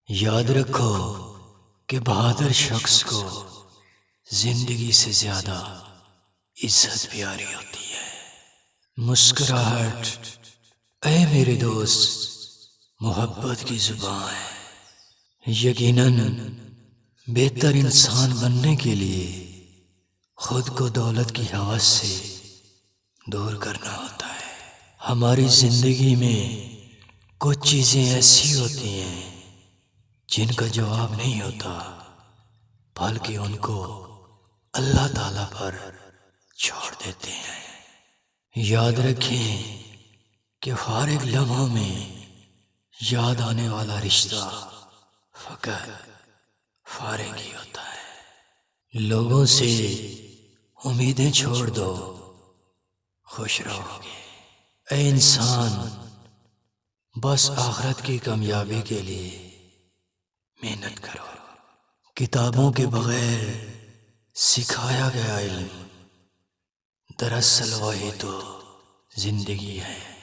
یاد رکھو کہ بہادر شخص کو زندگی سے زیادہ عزت پیاری ہوتی ہے۔ مسکراہٹ اے میرے دوست محبت کی زبان ہے۔ یقیناً بہتر انسان بننے کے لیے خود کو دولت کی ہوس سے دور کرنا ہوتا ہے۔ ہماری زندگی میں کچھ چیزیں ایسی ہوتی ہیں جن کا جواب نہیں ہوتا، بلکہ ان کو اللہ تعالیٰ پر چھوڑ دیتے ہیں۔ یاد رکھیں کہ فارغ لمحوں میں یاد آنے والا رشتہ فقط فارغ ہی ہوتا ہے۔ لوگوں سے امیدیں چھوڑ دو، خوش رہو گے۔ اے انسان، بس آخرت کی کامیابی کے لیے محنت کرو۔ کتابوں کے بغیر سکھایا گیا علم دراصل وہی تو زندگی ہے۔